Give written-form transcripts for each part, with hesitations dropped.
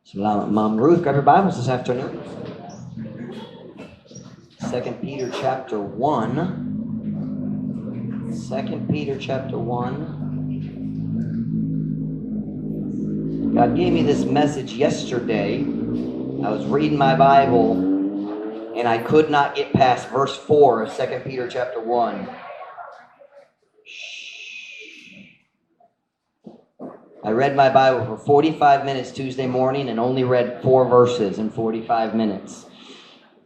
Salamat, Mom Ruth. Grab your Bibles this afternoon. 2 Peter chapter 1. 2 Peter chapter 1. God gave me this message yesterday. I was reading my Bible, and I could not get past verse 4 of 2 Peter chapter 1. I read my Bible for 45 minutes Tuesday morning and only read 4 verses in 45 minutes.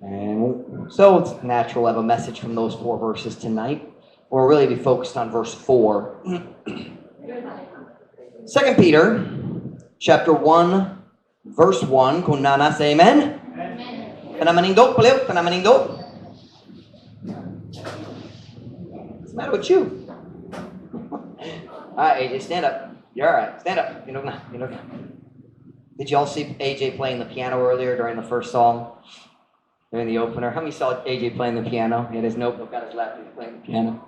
And so it's natural to have a message from those 4 verses tonight. We'll really be focused on verse 4. 2 Peter chapter 1, verse 1. Kung nana, say amen. Amen. Panamanindog, paliw. Panamanindog. What's the matter with you? All right, AJ, stand up. You're all right. Stand up. Did you all see AJ playing the piano earlier during the first song? During the opener? How many saw AJ playing the piano? He had his notebook on his lap. He was playing the piano.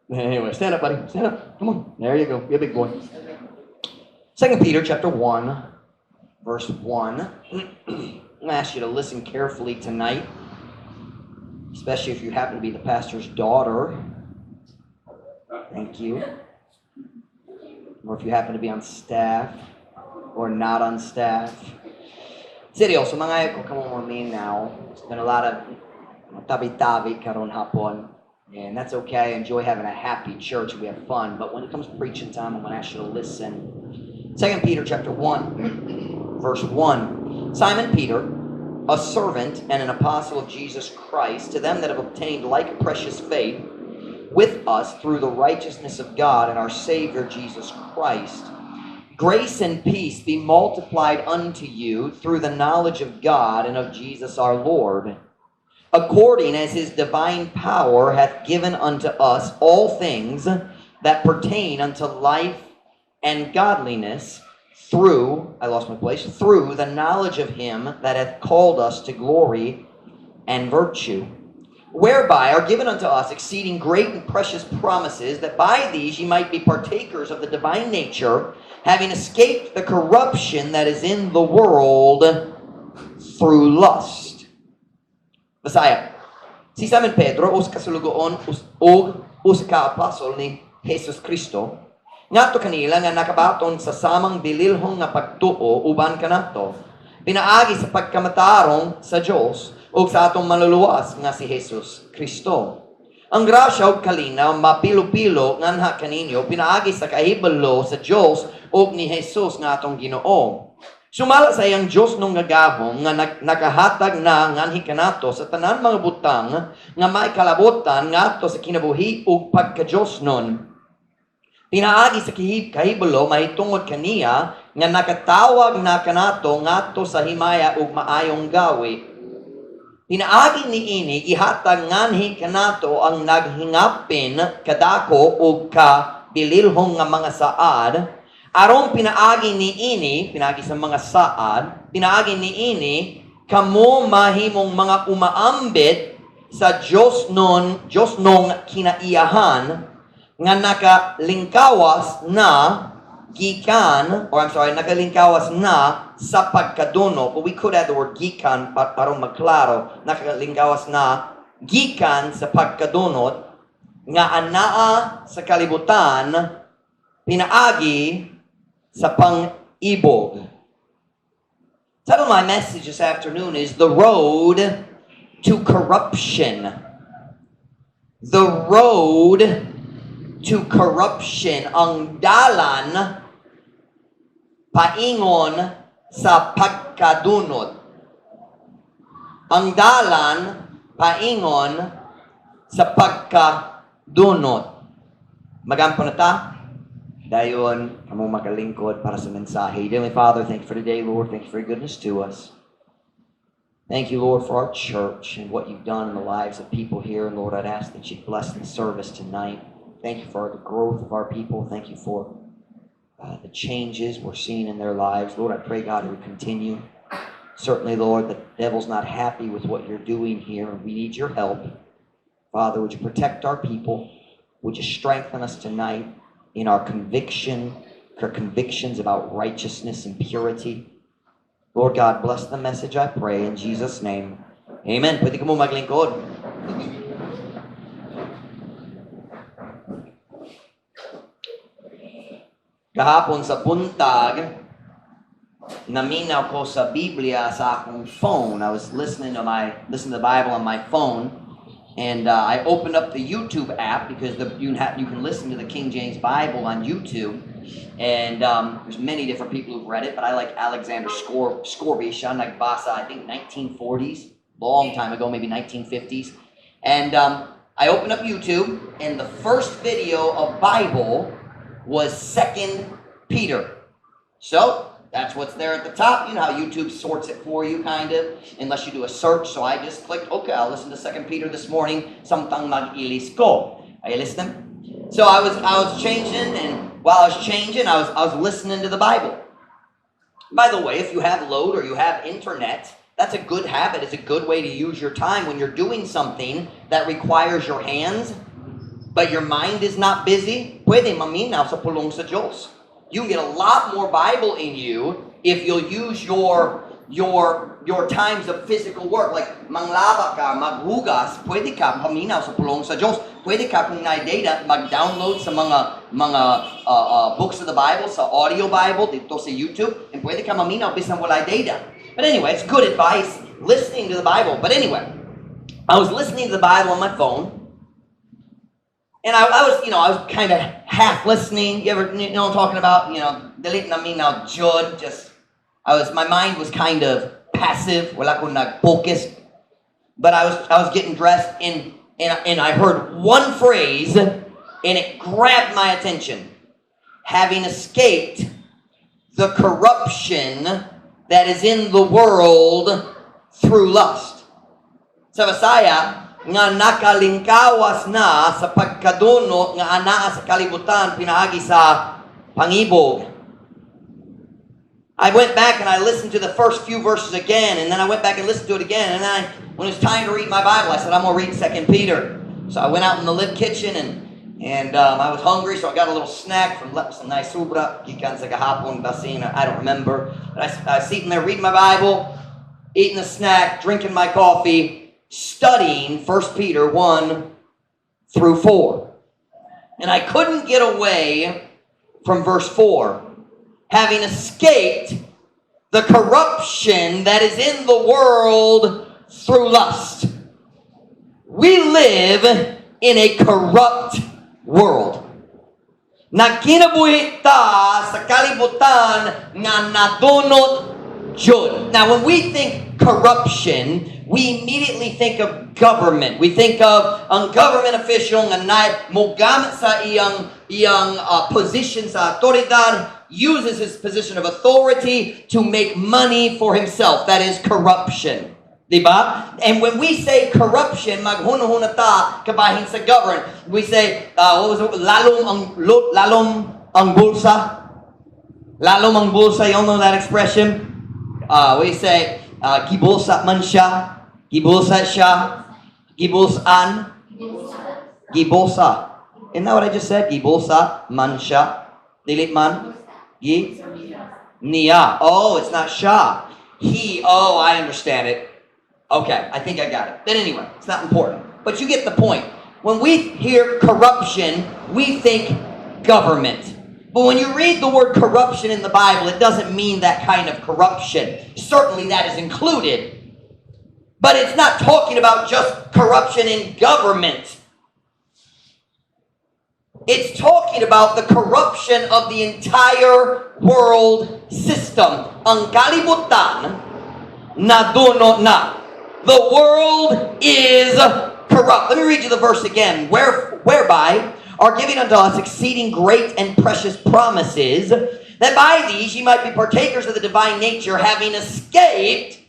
Anyway, stand up, buddy. Stand up. Come on. There you go. Be a big boy. 2 Peter chapter 1, verse 1. I'm going to ask you to listen carefully tonight, especially if you happen to be the pastor's daughter. Thank you. Or if you happen to be on staff or not on staff. Seryoso, mga ko kamo now. It's been a lot of tabi-tabi karon hapon. And that's okay. I enjoy having a happy church. We have fun. But when it comes to preaching time, I'm going to ask you to listen. 2 Peter chapter 1, verse 1. Simon Peter, a servant and an apostle of Jesus Christ, to them that have obtained like precious faith with us through the righteousness of God and our Savior Jesus Christ. Grace and peace be multiplied unto you through the knowledge of God and of Jesus our Lord, according as his divine power hath given unto us all things that pertain unto life and godliness through the knowledge of him that hath called us to glory and virtue, whereby are given unto us exceeding great and precious promises, that by these ye might be partakers of the divine nature, having escaped the corruption that is in the world through lust. Basaya. Si Simon Pedro, us kasulugoon, us ka-apostol ni Jesus Cristo, ngato kanila nga nakabaton sa samang bililhong nga pagtuo, uban kanato, pinaagi sa pagkamatarong sa Diyos, o sa atong maluluwas nga si Jesus Kristo. Ang grasya o kalinaw, mapilo-pilo nganha kaninyo, pinaagi sa kahibalo sa Diyos o ni Jesus nga atong Ginoo. Sumala sa iyang Diyos nung gagahom nga nakahatag na nganhi kanato sa tanan mga butang nga may kalabotan nga ato sa kinabuhi o pagka-Diyos nun. Pinaagi sa kahibalo mahitungod kaniya nga nakatawag na kanato ngato sa himaya ug maayong gawi. Pinaagi niini ihatag nganhi kanato ang naghingapin kadako ug ka bililhong nga mga saad, aron pinaagi sa mga saad, pinaagi niini kamo mahimong mga umaambit sa Diyos nung kinaiyahan nga nakalingkawas na sa pagkadono. But we could add the word gikan para magklaro. Nakalingkawas na gikan sa pagkadonot nga anaa sa kalibutan pinaagi sa pang-ibog. Title of my message this afternoon is The Road to Corruption. The Road to Corruption. Ang dalan paingon sa pagkadunot. Ang dalan paingon sa pagkadunot. Magampo na ta? Dayon, kamong magalingkod para sa mensahe. Heavenly Father, thank you for today, Lord. Thank you for your goodness to us. Thank you, Lord, for our church and what you've done in the lives of people here. And Lord, I'd ask that you bless the service tonight. Thank you for the growth of our people. Thank you for the changes we're seeing in their lives. Lord, I pray, God, it would continue. Certainly, Lord, the devil's not happy with what you're doing here, and we need your help. Father, would you protect our people? Would you strengthen us tonight in our conviction her convictions about righteousness and purity. Lord God, bless the message, I pray, in Jesus' name. Amen. Pwede ka mo maglingkod. Kahapon sa buntag, naminaw ko sa Biblia sa akong phone. I was listening to the Bible on my phone, and I opened up the YouTube app because you can listen to the King James Bible on YouTube, and there's many different people who've read it, but I like Alexander Scorby. Siya nagbasa, I think 1940s, long time ago, maybe 1950s, and I opened up YouTube, and the first video of Bible was 2 Peter. So that's what's there at the top. You know how YouTube sorts it for you, kind of, unless you do a search. So I just clicked, okay, I'll listen to 2 Peter this morning. Samtang mag-ilis ko. Are you listening? So I was changing, and while I was changing, I was listening to the Bible. By the way, if you have load or you have internet, that's a good habit. It's a good way to use your time when you're doing something that requires your hands, but your mind is not busy. Pwede maminaw sa pulong sa Diyos. You can get a lot more Bible in you if you'll use your times of physical work. Like manglaba ka, maghugas, pwede ka paminaw sa pulong sa Diyos. Pwede ka kung na-data, mag-download sa mga books of the Bible, sa audio Bible, dito sa YouTube, and pwede ka maminaw bis na wala data. But anyway, it's good advice, listening to the Bible. But anyway, I was listening to the Bible on my phone, and I was kind of half listening. You know what I'm talking about? Delete na minaw jud. My mind was kind of passive. Wala ko nag-focus. But I was getting dressed, and I heard one phrase, and it grabbed my attention. Having escaped the corruption that is in the world through lust. Sa Visaya, nga nakalingkawas na sa pagkadunot nga anaa sa kalibutan pinaagi sa pangibog. I went back and I listened to the first few verses again, and then I went back and listened to it again, and when it was time to read my Bible, I said, I'm going to read 2 Peter. So I went out in the live kitchen, and I was hungry, so I got a little snack from some nice subra, gikan sa kahapon, basin, I don't remember. But I was sitting there reading my Bible, eating a snack, drinking my coffee, studying 1 Peter 1 through 4. And I couldn't get away from verse 4. Having escaped the corruption that is in the world through lust. We live in a corrupt world. Nagkinabuhi ta sa kalibutan nga nadunot jud. Now when we think corruption, we immediately think of government. We think of ang government official nga mogamit sa iyang position sa autoridad, uses his position of authority to make money for himself. That is corruption. Diba? And when we say corruption, maghunahuna ta kabahin sa government. We say, lalong ang bulsa. Lalong ang bulsa, you all know that expression? We say, gibulsa man siya. Gibulsa siya. Gibulsaan. Gibulsa. Isn't that what I just said? Gibulsa man siya. Dilit man. Niya. Oh, it's not siya. He. Oh, I understand it. Okay, I think I got it. But anyway, it's not important. But you get the point. When we hear corruption, we think government. But when you read the word corruption in the Bible, it doesn't mean that kind of corruption. Certainly that is included. But it's not talking about just corruption in government. It's talking about the corruption of the entire world system. Ang kalibutan, nadunot na. The world is corrupt. Let me read you the verse again. Whereby are giving unto us exceeding great and precious promises, that by these ye might be partakers of the divine nature, having escaped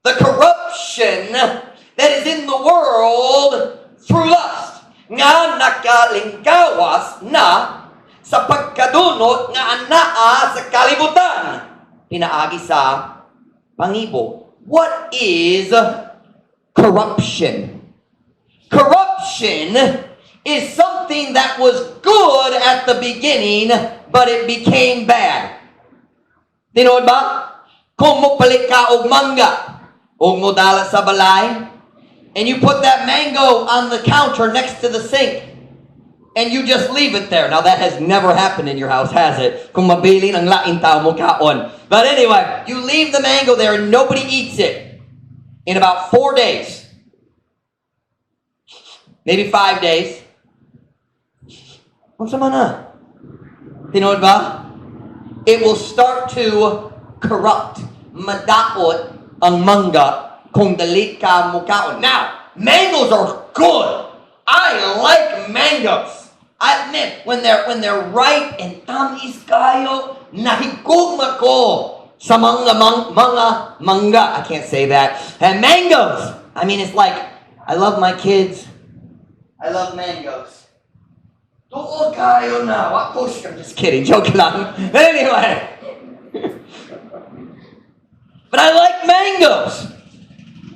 the corruption that is in the world through lust. Nga nakalingkawas na sa pagkadunot nga anaa sa kalibutan, pinaagi sa pangibog. What is corruption? Corruption is something that was good at the beginning, but it became bad. Tinood ba? Kung mupalit ka og mangga, o modala sa balay, and you put that mango on the counter next to the sink, and you just leave it there. Now that has never happened in your house, has it? Kung mabili ng laing tao mo kaon. But anyway, you leave the mango there and nobody eats it. In about 4 days, maybe 5 days, what's naman na? Tinood ba? It will start to corrupt. Madaot ang mangga kung dali ka mo kaon. Now, mangoes are good. I like mangoes. I admit, when they're ripe and tamis kayo, nahigugma ko sa mga mangga. I can't say that. And mangoes. I mean, it's like, I love my kids. I love mangoes. Tuod kayo na. I'm just kidding. Joke lang. But anyway. But I like mangoes.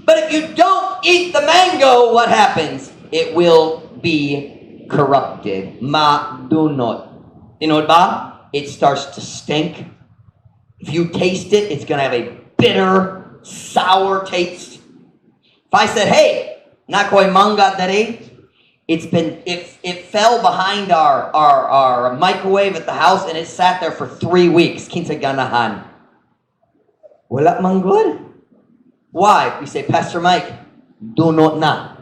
But if you don't eat the mango, what happens? It will be corrupted. Madunot. Tinood ba? It starts to stink. If you taste it, it's going to have a bitter, sour taste. If I said, hey, nakoy mangga dere, it fell behind our microwave at the house and it sat there for 3 weeks. Kinsa ganahan. Wala mang good. Why? We say, Pastor Mike, dunot na.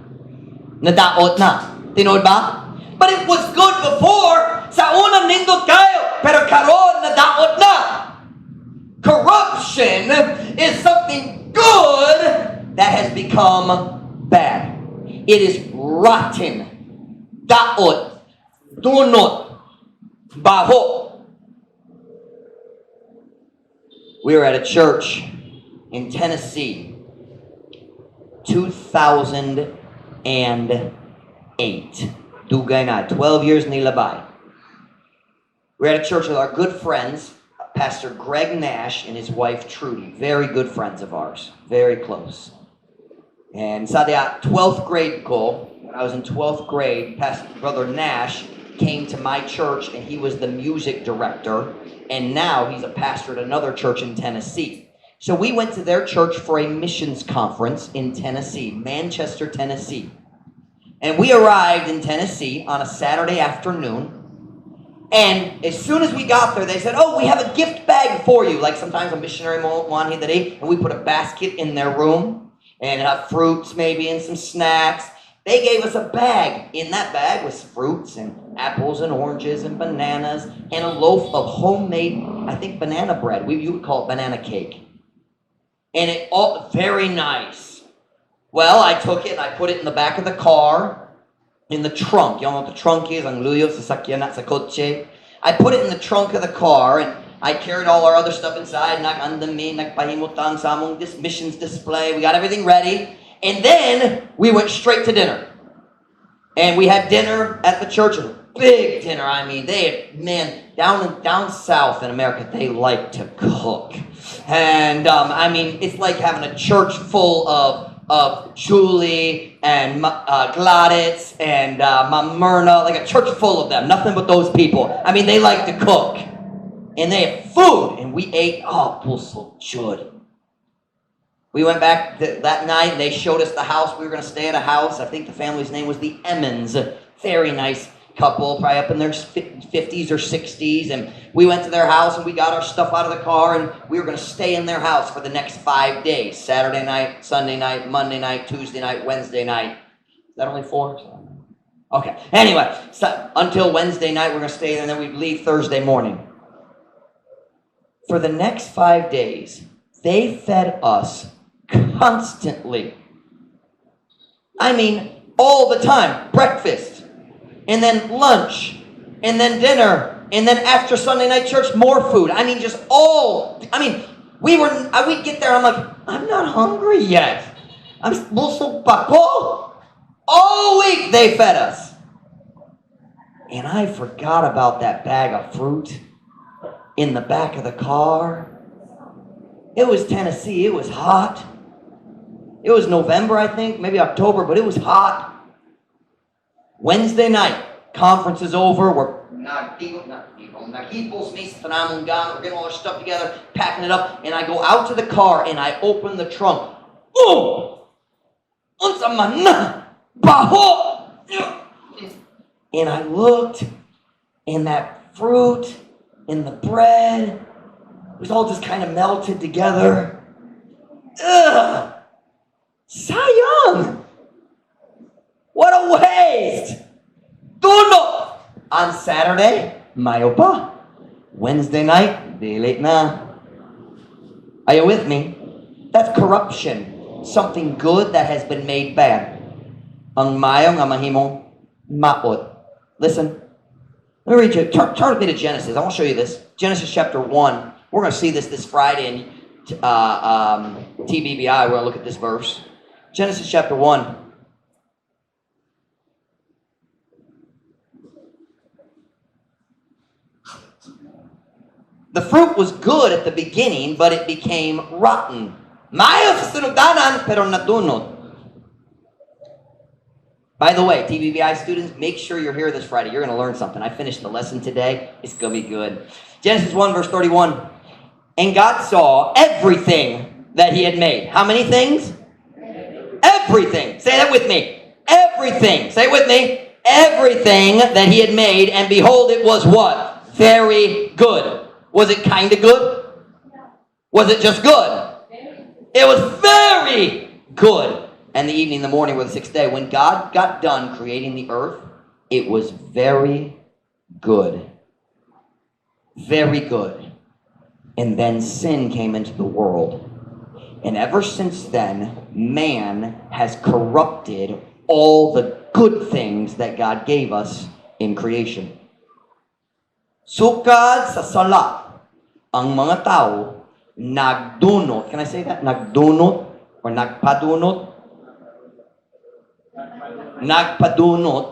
Nadaot na. Tinood ba? But it was good before. Sa unang nindot kayo. Pero karon nadaot na. Corruption is something good that has become bad. It is rotten. Daot. Dunot. Baho. We were at a church in Tennessee, 2008. Dugay na, 12 years nilabay. We're at a church with our good friends, Pastor Greg Nash and his wife Trudy. Very good friends of ours. Very close. And sa 12th grade ko, when I was in 12th grade, Pastor Brother Nash came to my church and he was the music director. And now he's a pastor at another church in Tennessee. So we went to their church for a missions conference in Tennessee, Manchester, Tennessee. And we arrived in Tennessee on a Saturday afternoon. And as soon as we got there, they said, oh, we have a gift bag for you. Like sometimes a missionary want here today. And we put a basket in their room and fruits maybe and some snacks. They gave us a bag. In that bag was fruits and apples and oranges and bananas and a loaf of homemade, I think, banana bread. You would call it banana cake. And it all very nice. Well, I took it and I put it in the back of the car, in the trunk. You know what the trunk is? Ang luyo sa sakyan at sa kotse. I put it in the trunk of the car and I carried all our other stuff inside. Nag-andami, nagpahimutan sa among missions display. We got everything ready. And then we went straight to dinner. And we had dinner at the church. A big dinner. I mean, down south in America, they like to cook. And I mean, it's like having a church full of Julie and Gladys and Myrna, like a church full of them. Nothing but those people. I mean, they like to cook. And they had food. And we ate, puso chud. We went back that night, and they showed us the house. We were going to stay at a house. I think the family's name was the Emmons. Very nice couple, probably up in their 50s or 60s. And we went to their house, and we got our stuff out of the car, and we were going to stay in their house for the next 5 days. Saturday night, Sunday night, Monday night, Tuesday night, Wednesday night. Is that only 4? Okay. Anyway, so until Wednesday night, we're going to stay there, and then we'd leave Thursday morning. For the next 5 days, they fed us constantly. I mean, all the time. Breakfast, and then lunch, and then dinner, and then after Sunday night church, more food. I mean, we'd get there, I'm like, I'm not hungry yet. I'm busog pa ko. All week they fed us. And I forgot about that bag of fruit in the back of the car. It was Tennessee. It was hot. It was November, I think, maybe October, but it was hot. Wednesday night, conference is over. We're we're getting all our stuff together, packing it up, and I go out to the car and I open the trunk. Oh! And I looked, and that fruit and the bread, it was all just kind of melted together. Ugh! Sayang! What a waste! Tulo! On Saturday, mayo pa. Wednesday night, late na. Are you with me? That's corruption. Something good that has been made bad. Ang mayo nga mahimong maot. Listen. Let me read you. Turn with me to Genesis. I want to show you this. Genesis chapter 1. We're going to see this Friday in TBBI. We're going to look at this verse. Genesis chapter 1. The fruit was good at the beginning, but it became rotten. Mayo sa sinugdanan, pero nadunot. By the way, TBBI students, make sure you're here this Friday. You're going to learn something. I finished the lesson today. It's going to be good. Genesis 1, verse 31. And God saw everything that he had made. How many things? Everything. Say that with me. Everything. Say it with me. Everything that he had made, and behold, it was what? Very good. Was it kind of good? Was it just good? It was very good. And the evening, the morning were the sixth day. When God got done creating the earth, it was very good. Very good. And then sin came into the world. And ever since then, man has corrupted all the good things that God gave us in creation. Sukad sa sala, ang mga tao nagdunot. Can I say that? Nagdunot or nagpadunot? Nagpadunot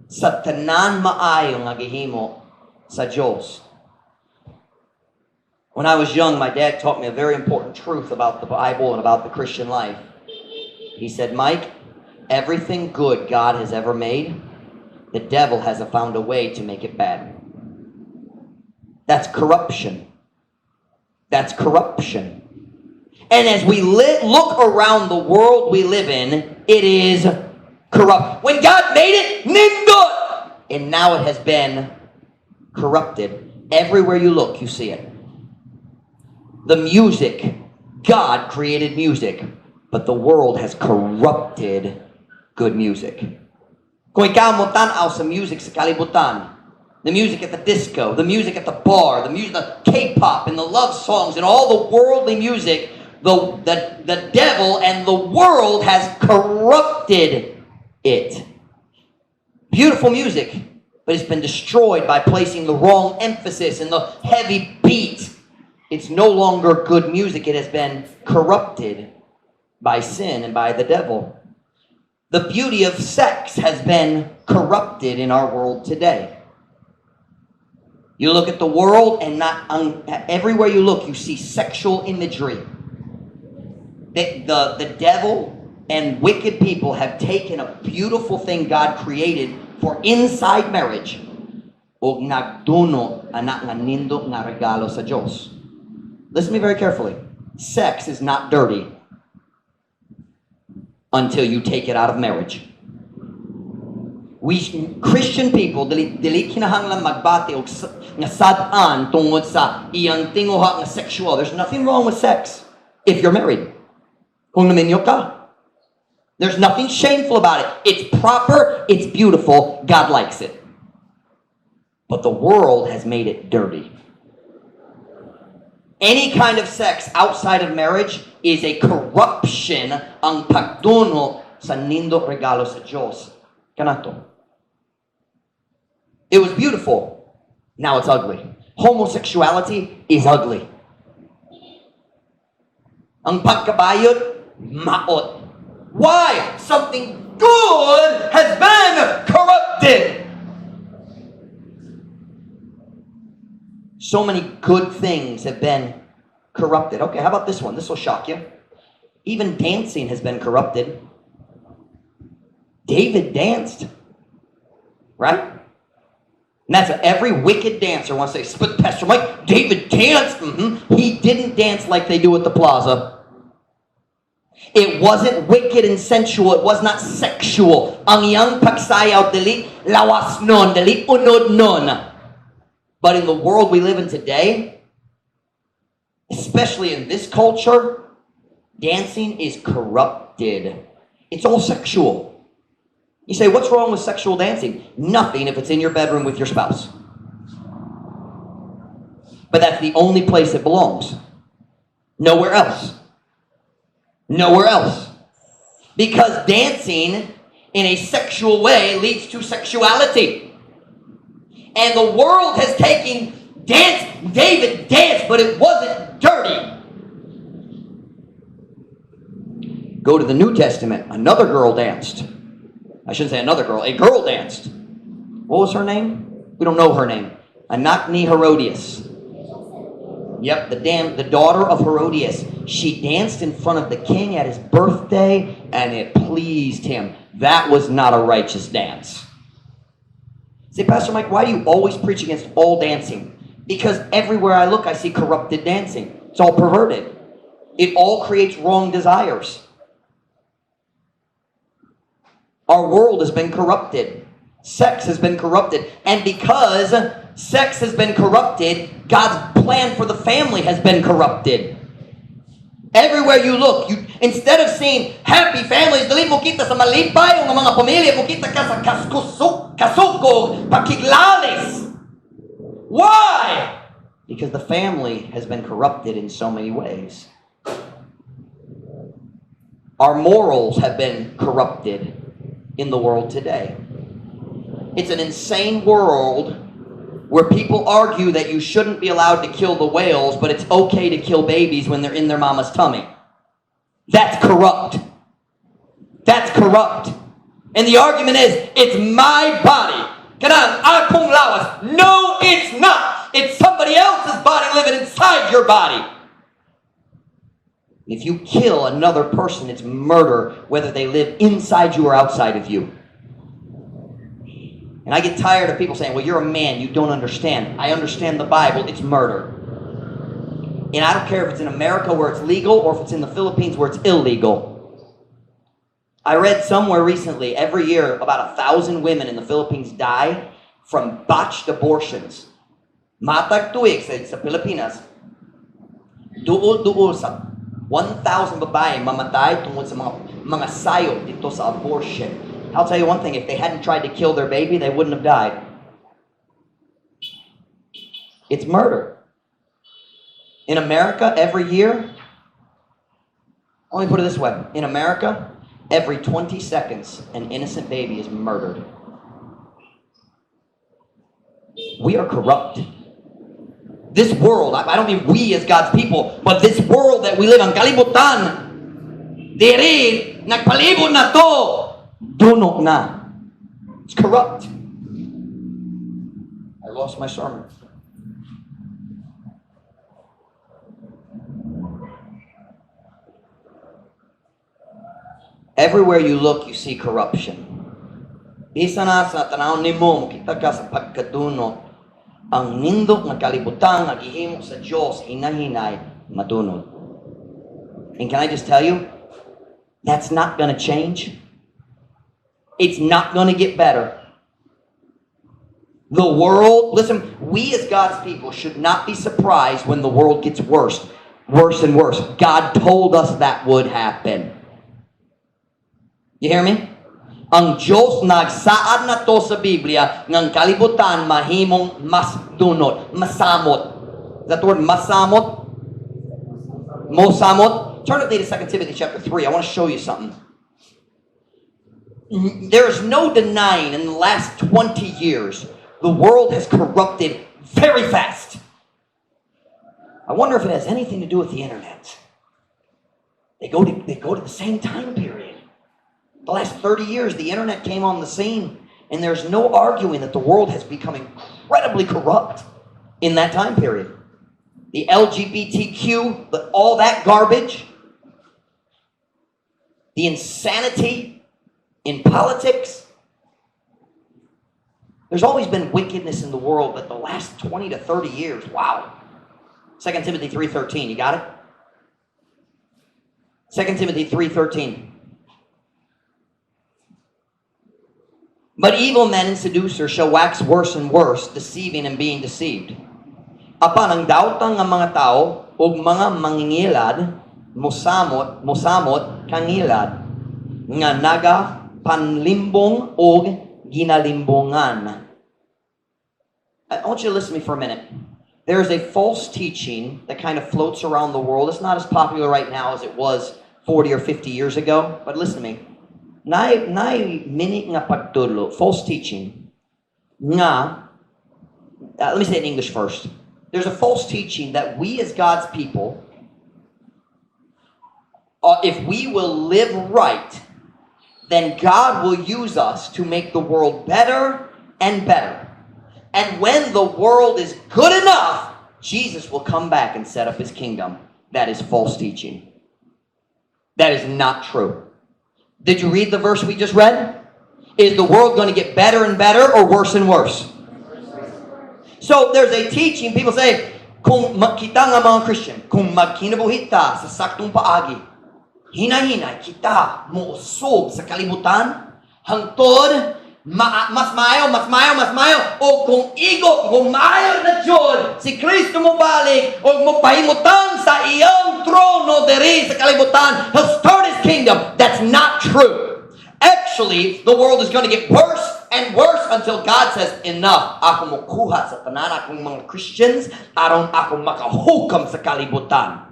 sa tanan maayo nga gihimo sa Diyos. When I was young, my dad taught me a very important truth about the Bible and about the Christian life. He said, Mike, everything good God has ever made, the devil has found a way to make it bad. That's corruption. That's corruption. And as we look around the world we live in, it is corrupt. When God made it, nindot! And now it has been corrupted. Everywhere you look, you see it. The music, God created music, but the world has corrupted good music. Kung ikaw mo tanaw sa music sa kalibutan, the music at the disco, the music at the bar, the music, the K-pop and the love songs and all the worldly music, the devil and the world has corrupted it. Beautiful music, but it's been destroyed by placing the wrong emphasis and the heavy beat. It's no longer good music. It has been corrupted by sin and by the devil. The beauty of sex has been corrupted in our world today. You look at the world and everywhere you look, you see sexual imagery. The devil and wicked people have taken a beautiful thing God created for inside marriage. Og nagduno anak nga nindot nga regalo sa Diyos. Listen to me very carefully. Sex is not dirty until you take it out of marriage. We Christian people dili kinahanglan magbati og nga sad-an tungod sa iyang tinguha nga sexual. There's nothing wrong with sex if you're married. Kung naminyo ka. There's nothing shameful about it. It's proper, it's beautiful, God likes it. But the world has made it dirty. Any kind of sex outside of marriage is a corruption ang pagduno sa nindot regalo sa Diyos. Kanato. It was beautiful. Now it's ugly. Homosexuality is ugly. Ang pagkabayot, maot. Why? Something good has been corrupted. So many good things have been corrupted. Okay, how about this one? This will shock you. Even dancing has been corrupted. David danced. Right? And that's what every wicked dancer wants to say. But Pastor Mike, David danced. He didn't dance like they do at the plaza. It wasn't wicked and sensual. It was not sexual. Ang iyang pagsayaw dili lawas nun, dili unod nun. But in the world we live in today, especially in this culture, dancing is corrupted. It's all sexual. You say, what's wrong with sexual dancing? Nothing if it's in your bedroom with your spouse. But that's the only place it belongs. Nowhere else. Nowhere else. Because dancing in a sexual way leads to sexuality. And the world has taken dance. David danced, but it wasn't dirty. Go to the New Testament. Another girl danced. I shouldn't say another girl. A girl danced. What was her name? We don't know her name. Anakni Herodias. Yep, the daughter of Herodias. She danced in front of the king at his birthday, and it pleased him. That was not a righteous dance. Say, Pastor Mike, why do you always preach against all dancing? Because everywhere I look, I see corrupted dancing. It's all perverted. It all creates wrong desires. Our world has been corrupted. Sex has been corrupted. And because sex has been corrupted, God's plan for the family has been corrupted. Everywhere you look, instead of seeing happy families, dali mo kita sa malipay o mga pamilya, mo kita ka sa kasukog, pakiglales. Why? Because the family has been corrupted in so many ways. Our morals have been corrupted in the world today. It's an insane world where people argue that you shouldn't be allowed to kill the whales, but it's okay to kill babies when they're in their mama's tummy. That's corrupt. That's corrupt. And the argument is, it's my body. Kanang akong lawas. No, it's not. It's somebody else's body living inside your body. If you kill another person, it's murder, whether they live inside you or outside of you. And I get tired of people saying, well, you're a man, you don't understand. I understand the Bible, it's murder. And I don't care if it's in America where it's legal or if it's in the Philippines where it's illegal. I read somewhere recently, every year about 1,000 women in the Philippines die from botched abortions. Matag tuig sa Pilipinas, duol sa 1,000 babae mamatay tungkol sa mga sayop dito sa abortion. I'll tell you one thing, if they hadn't tried to kill their baby, they wouldn't have died. It's murder. In America, every year, let me put it this way. In America, every 20 seconds, an innocent baby is murdered. We are corrupt. This world, I don't mean we as God's people, but this world that we live in, kalibutan, diri, nagpalibot na to, dunok na. It's corrupt. I lost my sermon. Everywhere you look, you see corruption. Isa na sa tanaw ni mo, kita ka sa pagkadunok. Ang nindot ng kalibutan, naghihimo sa Diyos, hinahinay, madunod. And can I just tell you, that's not going to change. It's not going to get better. The world, listen, we as God's people should not be surprised when the world gets worse and worse. God told us that would happen. You hear me? Ang Diyos nagsaad na to sa Biblia ng kalibutan mahimong mas dunot, masamot. Is that the word masamot? Mosamot? Turn with me to 2 Timothy chapter 3. I want to show you something. There is no denying in the last 20 years the world has corrupted very fast. I wonder if it has anything to do with the internet. They go to the same time period. The last 30 years, the internet came on the scene, and there's no arguing that the world has become incredibly corrupt in that time period. The LGBTQ, all that garbage, the insanity in politics. There's always been wickedness in the world, but the last 20 to 30 years, wow. 2 Timothy 3:13, you got it? 2 Timothy 3:13. But evil men and seducers shall wax worse and worse, deceiving and being deceived. Apan ang daotang nga mga tao ug mga mangingilad mosamot kangilad nga naga panlimbong og ginalimbongan. I want you to listen to me for a minute. There is a false teaching that kind of floats around the world. It's not as popular right now as it was 40 or 50 years ago, but listen to me. Mini nga pagtulo, false teaching nga, let me say it in English first. There's a false teaching that we as God's people, if we will live right, then God will use us to make the world better and better. And when the world is good enough, Jesus will come back and set up his kingdom. That is false teaching. That is not true. Did you read the verse we just read? Is the world going to get better and better or worse and worse? So there's a teaching, people say, kung kita nga mga Christian, kung magkinabuhi ta sa saktong paagi, hinay-hinay kita muusog sa kalibutan, hangtod, mas mayo, o kung igo, kung mayo na Diyod, si Kristo mo balik, o mo pahimutan sa iyang trono diri sa kalibutan, he'll start his kingdom. That's not true. Actually, the world is going to get worse and worse until God says, enough. Ako mo kuha sa tanan akong mga Christians, aron ako makahukam sa kalibutan.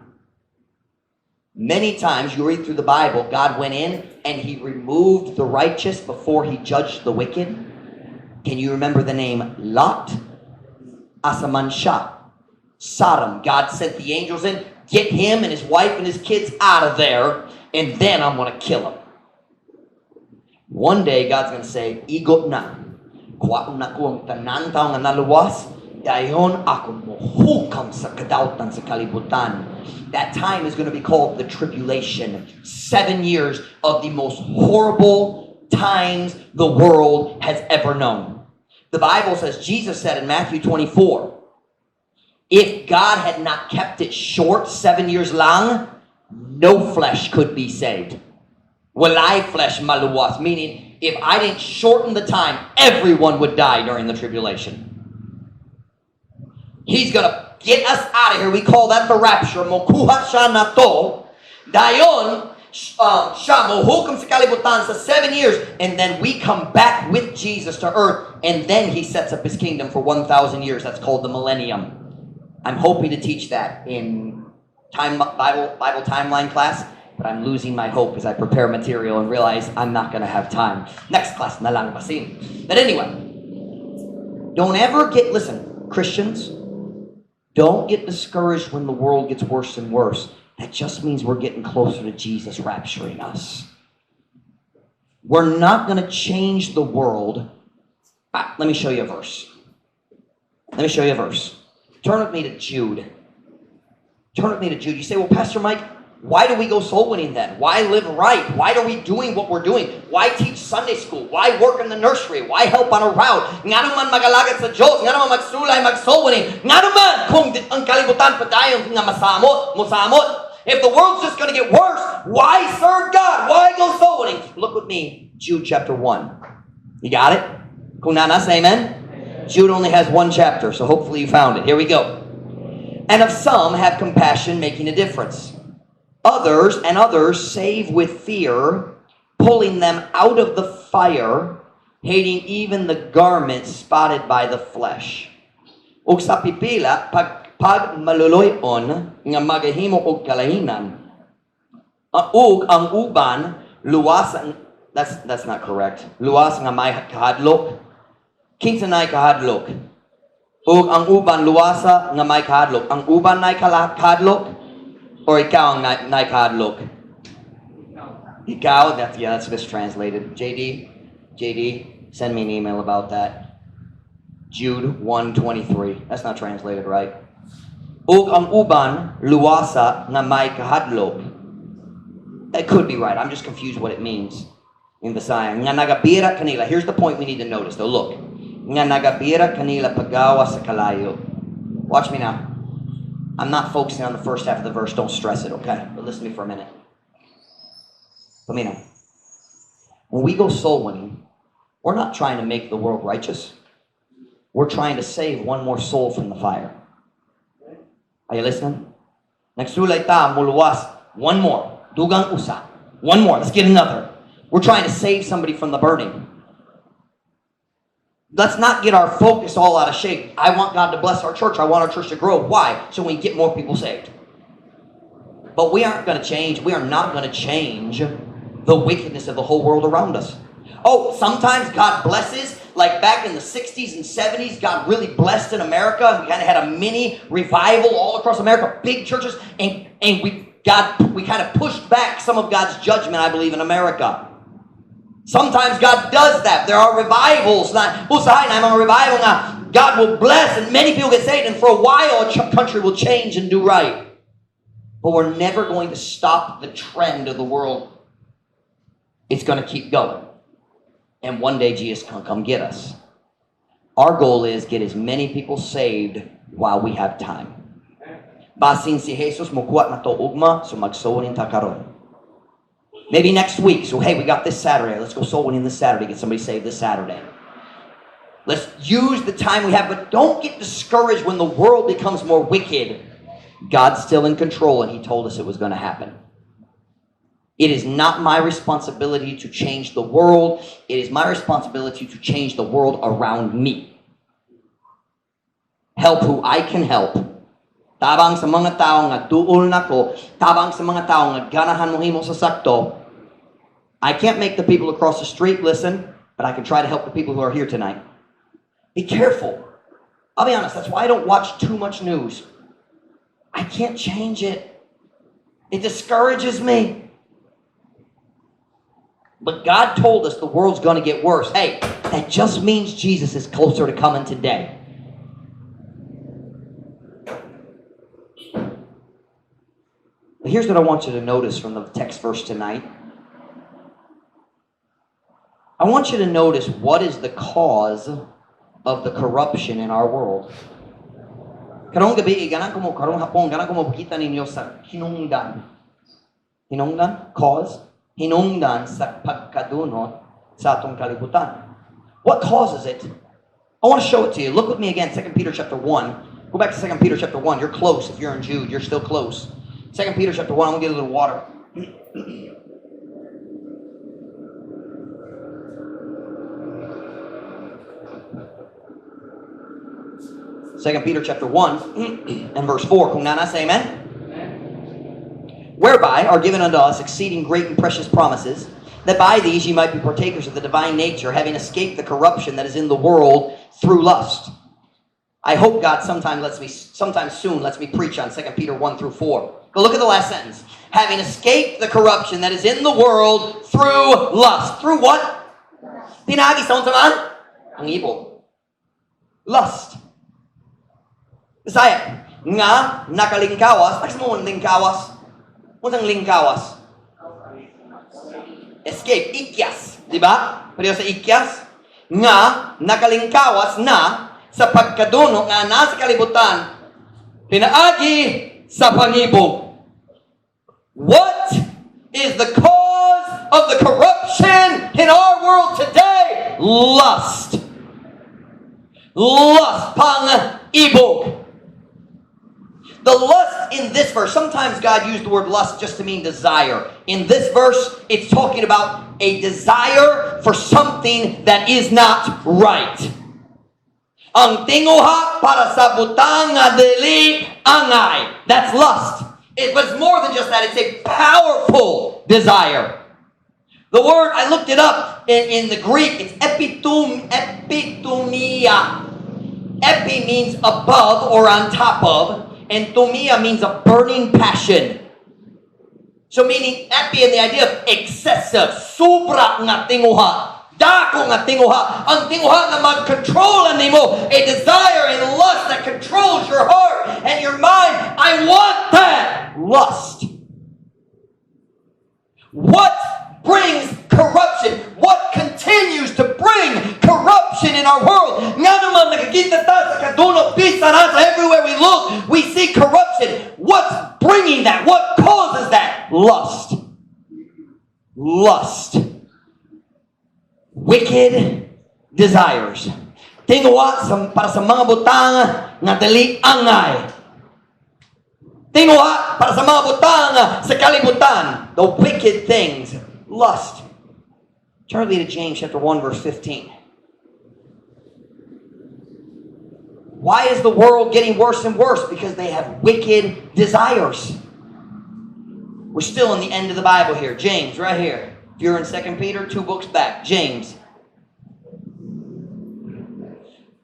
Many times you read through the Bible, God went in and he removed the righteous before he judged the wicked. Can you remember the name Lot? Asaman Shah. Sodom. God sent the angels in, get him and his wife and his kids out of there, and then I'm going to kill him. One day, God's going to say, igot na. Kuwaon na ko ang tanan tao nga naluwas, dayon ako mohukam sa kadautan sa kalibutan. That time is going to be called the tribulation. 7 years of the most horrible times the world has ever known. The Bible says, Jesus said in Matthew 24, if God had not kept it short 7 years long, no flesh could be saved. Walay flesh maluwas, meaning if I didn't shorten the time, everyone would die during the tribulation. He's going to get us out of here. We call that the rapture. Mokuha siya na to. Dayon, siya mohukom sa kalibutan sa 7 years. And then we come back with Jesus to earth. And then he sets up his kingdom for 1,000 years. That's called the millennium. I'm hoping to teach that in Bible timeline class. But I'm losing my hope as I prepare material and realize I'm not going to have time. Next class, na lang basin. But anyway, don't ever listen, Christians, don't get discouraged when the world gets worse and worse. That just means we're getting closer to Jesus rapturing us. We're not going to change the world. Let me show you a verse. Turn with me to Jude. You say, well, Pastor Mike, why do we go soul winning then? Why live right? Why are we doing what we're doing? Why teach Sunday school? Why work in the nursery? Why help on a route? Nga naman mag-alagat sa Diyos? Nga naman magsulay, mag-soul winning? Nga naman kung ang kalibutan pa tayo nga musamot? If the world's just going to get worse, why serve God? Why go soul winning? Look with me, Jude chapter 1. You got it? Kung nanas, amen? Jude only has one chapter, so hopefully you found it. Here we go. And of some have compassion, making a difference. Others save with fear, pulling them out of the fire, hating even the garment spotted by the flesh. Ug sa pipila, pag maluloyon nga magahimo og kalahinan, ug ang uban luwas, that's not correct. Luwas nga may kahadlok. Kinsa nay kahadlok? Ug ang uban luwasa nga may kahadlok. Ang uban nay kahadlok? Or ikaw ang naikahadlok? Ikaw? That's mistranslated. JD, send me an email about that. Jude 1:23. That's not translated right. Ug ang uban luwasa nga may kahadlok. That could be right. I'm just confused what it means in the sign. Nga nagabira kanila. Here's the point we need to notice though. Look. nga nagabira kanila pagawa sa kalayo. Watch me now. I'm not focusing on the first half of the verse. Don't stress it, okay? But listen to me for a minute. Pamina. When we go soul winning, we're not trying to make the world righteous. We're trying to save one more soul from the fire. Are you listening? Nagsulay ta muluwas. One more. Dugang usa. One more. Let's get another. We're trying to save somebody from the burning. Let's not get our focus all out of shape. I want God to bless our church. I want our church to grow. Why? So we get more people saved. But we aren't going to change. We are not going to change the wickedness of the whole world around us. Oh, sometimes God blesses. Like back in the 60s and 70s, God really blessed in America. We kind of had a mini revival all across America. Big churches. And we kind of pushed back some of God's judgment, I believe, in America. Sometimes God does that. There are revivals. Revival na God will bless and many people get saved. And for a while, a country will change and do right. But we're never going to stop the trend of the world. It's going to keep going. And one day, Jesus can come get us. Our goal is get as many people saved while we have time. Basin si Jesus mukuat na to ugma, so magsoon ta karon. Maybe next week. So, hey, we got this Saturday. Let's go soul winning this Saturday. Get somebody saved this Saturday. Let's use the time we have. But don't get discouraged when the world becomes more wicked. God's still in control, and He told us it was going to happen. It is not my responsibility to change the world. It is my responsibility to change the world around me. Help who I can help. Tabang sa mga tao nga duol nako, tabang sa mga tao nga ganahan mo himo sa sakto. I can't make the people across the street listen, but I can try to help the people who are here tonight. Be careful. I'll be honest, that's why I don't watch too much news. I can't change it. It discourages me. But God told us the world's going to get worse. Hey, that just means Jesus is closer to coming today. But here's what I want you to notice from the text verse tonight. I want you to notice what is the cause of the corruption in our world. Karong gabi, karong hapon, ganang ko mabukita ninyo sa hinungdan. Hinungdan? Cause? Hinungdan sa pagkadunot sa atong kalibutan. What causes it? I want to show it to you. Look with me again, 2 Peter chapter 1. Go back to 2 Peter chapter 1. You're close. If you're in Jude, you're still close. 2 Peter chapter 1. I'm going to get a little water. 2 Peter chapter 1 and verse 4. Kung nana, say amen. Whereby are given unto us exceeding great and precious promises, that by these ye might be partakers of the divine nature, having escaped the corruption that is in the world through lust. I hope God sometime soon lets me preach on 2 Peter 1 through 4. But look at the last sentence. Having escaped the corruption that is in the world through lust. Through what? Pinagi sa unsa man? Ang ibog. Lust. Bisaya. Nga nakalingkawas. Bakit mo lingkawas? Unsang lingkawas? Escape. Ikyas. Diba? Pero sa ikyas, nga nakalingkawas na sa pagkaduno nga nasa kalibutan, pinaagi sa pangibog. What is the cause of the corruption in our world today? Lust. Lust. Pang-ibog. The lust in this verse, sometimes God used the word lust just to mean desire. In this verse, it's talking about a desire for something that is not right. Ang tinguha para sa butang nga dili angay. That's lust. It was more than just that. It's a powerful desire. The word, I looked it up in the Greek. It's epitomia. Epi means above or on top of. And tomia means a burning passion. So meaning, epi in the idea of excessive, sobra nga tinguha. Dako nga tinguha. Ang tinguha na mag-control nimo. A desire and lust that controls your heart and your mind. I want that. Lust. What brings corruption? What continues to bring corruption corruption in our world. Nga naman, nakikita tayo sa kadulong pisa natin. Everywhere we look, we see corruption. What's bringing that? What causes that? Lust. Lust. Wicked desires. Tingwa para sa mga butang nga dali angay. Tingwa para sa mga butang sa kalibutan. The wicked things. Lust. Turn to James chapter 1 verse 15. Why is the world getting worse and worse? Because they have wicked desires. We're still in the end of the Bible here. James, right here. If you're in 2 Peter, 2 books back. James.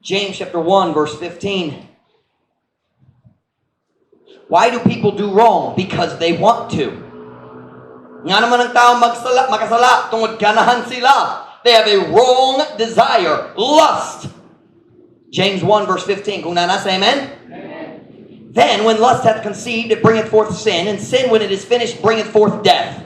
James chapter 1 verse 15. Why do people do wrong? Because they want to. Nga naman ang tao makasala tungod ganahan sila. They have a wrong desire. Lust. James 1 verse 15. Kung nasa, amen? Amen? Then when lust hath conceived, it bringeth forth sin. And sin, when it is finished, bringeth forth death.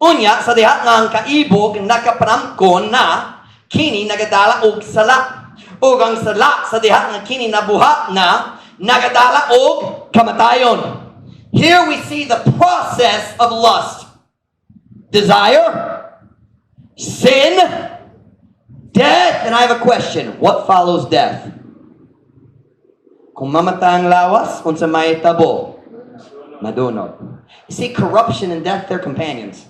Unya, sa diha nga ang kaibog nakapanamkon na kini nagadala og sala. Ug ang sala sa diha nga kini nabuha na nagadala og kamatayon. Here we see the process of lust. Desire, sin, death. And I have a question. What follows death? Kung mamatay ang lawas, kung sa may tabo, madunot. You see, corruption and death, they're companions.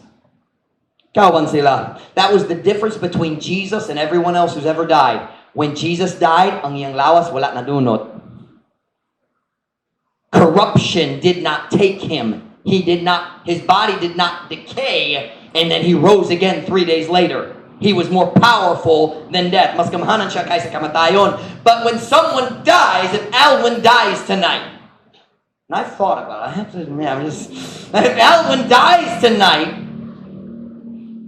Kauban sila. That was the difference between Jesus and everyone else who's ever died. When Jesus died, ang iyang lawas wala nadunot. Corruption did not take him. His body did not decay, and then he rose again 3 days later. He was more powerful than death. Mas kamahanan siya kaysa kamatayon. But when someone dies, if Alwyn dies tonight, and I've thought about it, I have to admit, if Alwyn dies tonight,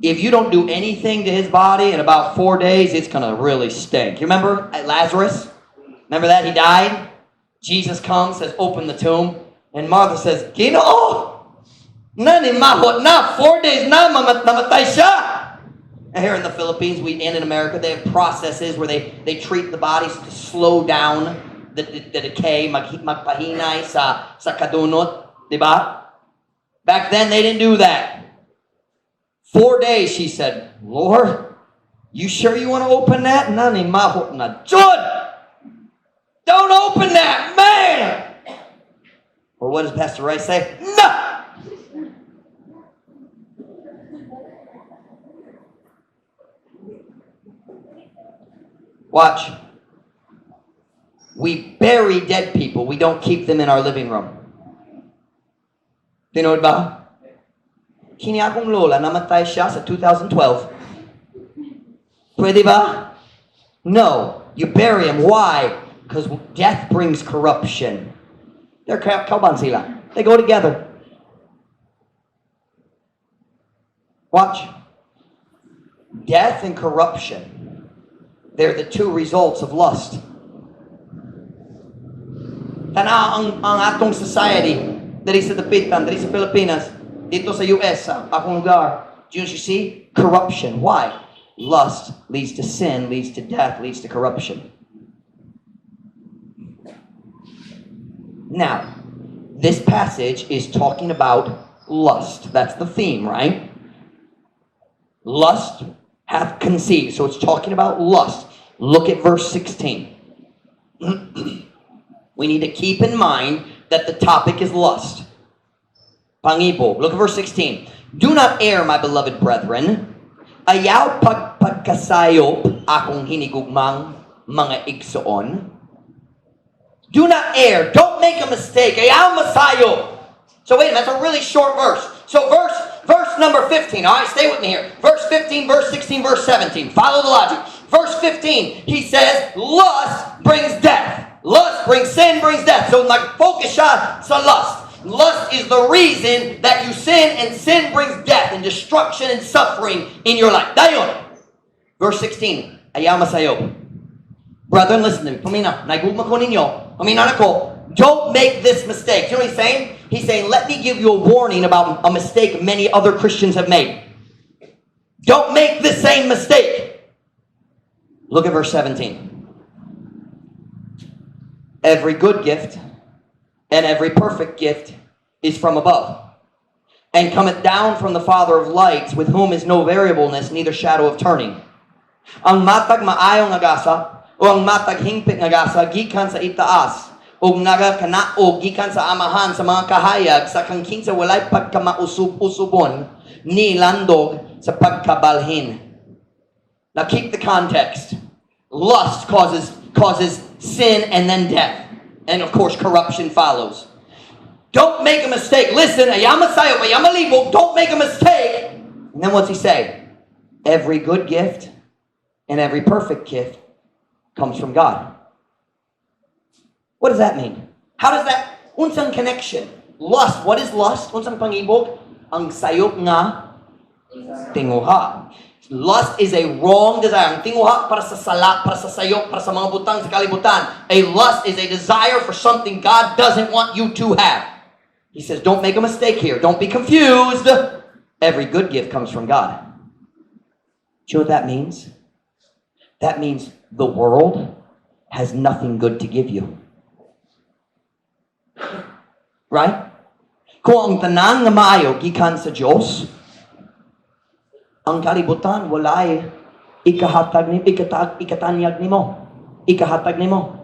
if you don't do anything to his body in about 4 days, it's going to really stink. You remember Lazarus? Remember that? He died. Jesus comes, says, open the tomb. And Martha says, Ginoo, nani mahot na, 4 days na, namatay siya. And here in the Philippines, and in America, they have processes where they treat the bodies to slow down the decay, magpahinay sa kadunot, diba? Back then, they didn't do that. 4 days, she said, Lord, you sure you want to open that? Nani mahot na. Jud! Don't open that, man! Or what does Pastor Rice say? No! Watch. We bury dead people. We don't keep them in our living room. Tinood ba? Kini akong lola, namatay siya sa 2012. Pwede ba? No. You bury him. Why? Because death brings corruption. They're kauban sila. They go together. Watch. Death and corruption. They're the two results of lust. Tanaw ang atong society, dari sa Dapitan, dari sa Pilipinas, dito sa US, sa akong lugar. Do you see? Corruption. Why? Lust leads to sin, leads to death, leads to corruption. Now, this passage is talking about lust. That's the theme, right? Lust hath conceived. So it's talking about lust. Look at verse 16. We need to keep in mind that the topic is lust. Pangibo. Look at verse 16. Do not err, my beloved brethren. Ayaw pagkasayop akong hinigugmang mga igsoon. Do not err. Don't make a mistake. Ayaw masayo. So wait a minute. That's a really short verse. So verse number 15. All right, stay with me here. Verse 15, verse 16, verse 17. Follow the logic. Verse 15, he says, lust brings death. Lust brings sin, brings death. So nag-focus siya sa lust. Lust is the reason that you sin, and sin brings death and destruction and suffering in your life. Dayon. Verse 16. Ayaw masayo. Brethren, listen to me. Pumina. Naigugma ko ninyo. Pumina na ko. Don't make this mistake. You know what he's saying? He's saying, let me give you a warning about a mistake many other Christians have made. Don't make the same mistake. Look at verse 17. Every good gift and every perfect gift is from above, and cometh down from the Father of lights, with whom is no variableness, neither shadow of turning. Ang matag maayong agasa, o ang matag hingpit agasa, gikan sa itaas, o nagakanaog gikan sa amahan sa mga kahayag, sa kangkinsa walay pagkamausub-usubon, ni landog sa pagkabalhin. Now keep the context. Lust causes sin and then death. And of course corruption follows. Don't make a mistake. Listen, don't make a mistake. And then what's he say? Every good gift and every perfect gift comes from God. What does that mean? How does that, unsang connection? Lust, what is lust? Unsang pangibog? Ang sayop nga tinguha. Lust is a wrong desire. Ang tinguha para sa sala, para sa sayop, para sa mga butang sa kalibutan. A lust is a desire for something God doesn't want you to have. He says, don't make a mistake here. Don't be confused. Every good gift comes from God. Do you know what that means? That means the world has nothing good to give you. Right? Kung ang tanan nga maayo gikan sa Diyos, ang kalibutan walay ikatanyag nimo. Ikahatag nimo.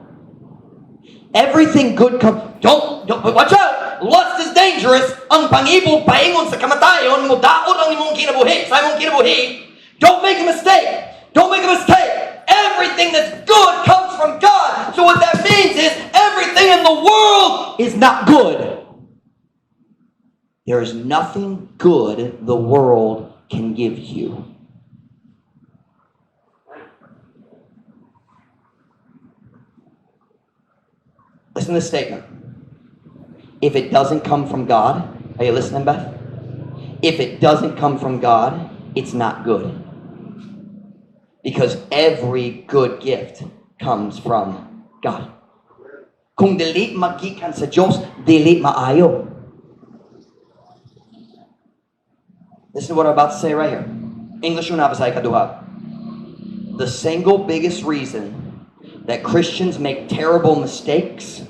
Everything good comes. Don't watch out. Lust is dangerous. Ang pangibog paingon sa kamatayon, mudaot ang imong kinabuhi. Sa imong kinabuhi. Don't make a mistake. Don't make a mistake. Everything that's good comes from God. So what that means is everything in the world is not good. There is nothing good the world can give you. Listen to this statement. If it doesn't come from God, are you listening, Beth? If it doesn't come from God, it's not good. Because every good gift comes from God. Kung dili magikan sa Diyos, dili maayo. Listen to what I'm about to say right here. English yung nabasay kaduha. The single biggest reason that Christians make terrible mistakes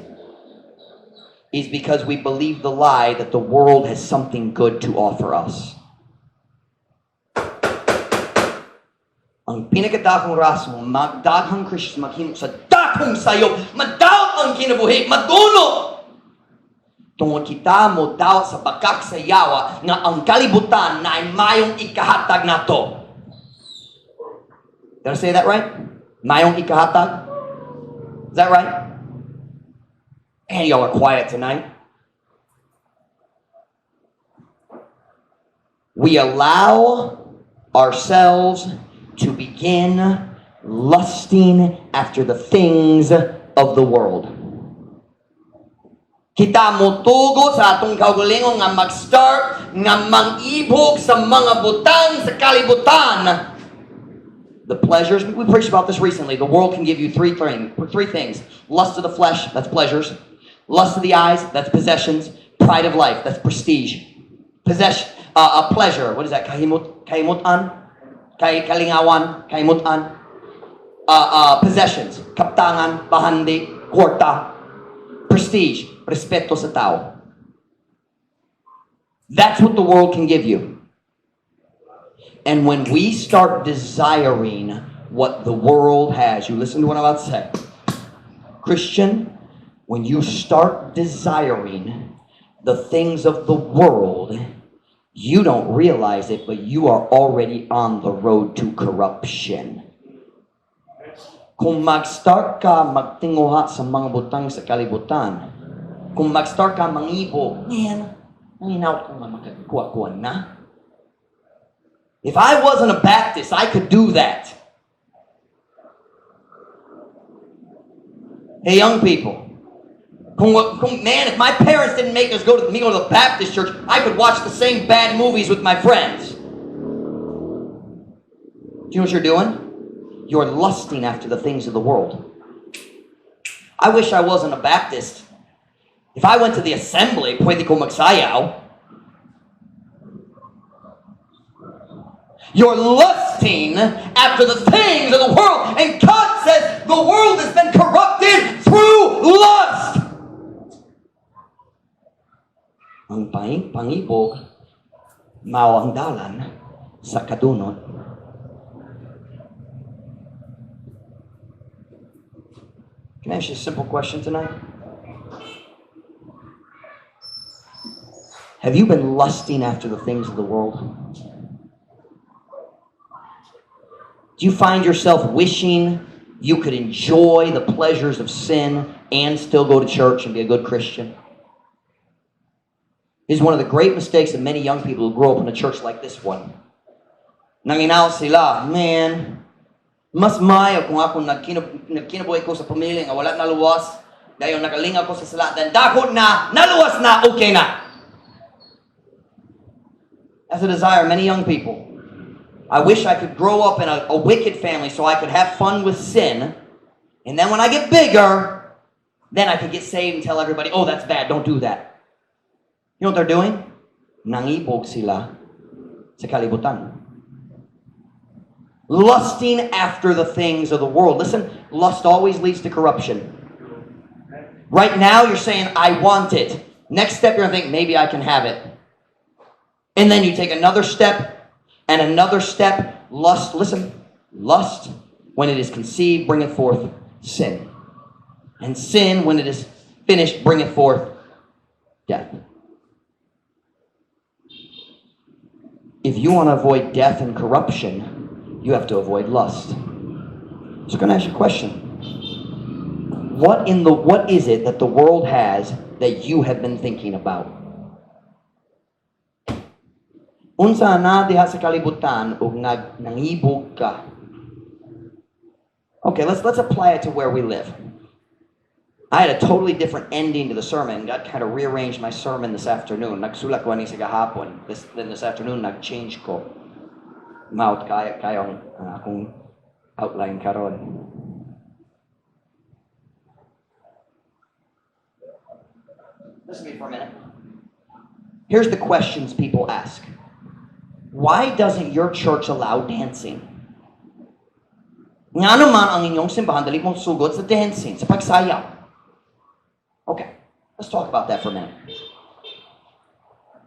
is because we believe the lie that the world has something good to offer us. Ang pinakadakong rason, magdaghang Christians maghimo sa dakong sayo, madaw ang kinabuhi, madulo. Tungod kita mo daw sa pagkaksayawa nga ang kalibutan na ay mayong ikahatag nato. Did I say that right? Mayong ikahatag? Is that right? And y'all are quiet tonight. We allow ourselves to begin lusting after the things of the world. Kita mutugo sa atong kaugalingon nga mag-start nga mangibog sa mga butang sa kalibutan. The pleasures, we preached about this recently. The world can give you three things. Lust of the flesh, that's pleasures. Lust of the eyes, that's possessions. Pride of life, that's prestige. Pleasure, what is that? Kahimutan? Kalingawan? Kahimutan? Possessions. Kaptangan, bahandi, kwarta. Prestige, respeto sa tao. That's what the world can give you. And when we start desiring what the world has, you listen to what I'm about to say. Christian, when you start desiring the things of the world, you don't realize it, but you are already on the road to corruption. Kung mag-start ka magtinguha sa mga butang sa kalibutan, kung mag-start ka mangibo, man, nanginawat ko nga magkakuha-kuha na. If I wasn't a Baptist, I could do that. Hey, young people, man, if my parents didn't make us go to the Baptist church, I could watch the same bad movies with my friends. Do you know what you're doing? You're lusting after the things of the world. I wish I wasn't a Baptist. If I went to the assembly, pwede ko magsayaw. You're lusting lusting after the things of the world. And God says the world has been corrupted through lust. Ang pangibog, mao ang dalan sa kadunot. Can I ask you a simple question tonight? Have you been lusting after the things of the world? Do you find yourself wishing you could enjoy the pleasures of sin and still go to church and be a good Christian? This is one of the great mistakes of many young people who grow up in a church like this one. Nanginaw sila, man, mas mayo kung ako nagkinabuhay ko sa pamilya nga wala naluwas, dahil nagalinga ko sa sala, then dako na, naluwas na, okay na. That's a desire of many young people. I wish I could grow up in a wicked family so I could have fun with sin, and then when I get bigger, then I could get saved and tell everybody, oh, that's bad, don't do that. You know what they're doing? Nangibog sila sa kalibutan. Lusting after the things of the world. Listen, lust always leads to corruption. Right now, you're saying, I want it. Next step, you're going to think, maybe I can have it. And then you take another step and another step. Lust, listen, lust, when it is conceived, bringeth forth sin. And sin, when it is finished, bringeth forth death. If you want to avoid death and corruption, you have to avoid lust. So I'm going to ask you a question. What is it that the world has that you have been thinking about? Unsa na diha sa kalibutan ug nangibog ka? Okay, let's apply it to where we live. I had a totally different ending to the sermon. God kind of rearranged my sermon this afternoon. Nagsulat ko ani sa gahapon. Then this afternoon, nag-change ko. Maut kayong akong outline karon. Listen to me for a minute. Here's the questions people ask. Why doesn't your church allow dancing? Nga naman ang inyong simbahan dali mong sugod sa dancing, sa pagsayaw. Okay, let's talk about that for a minute.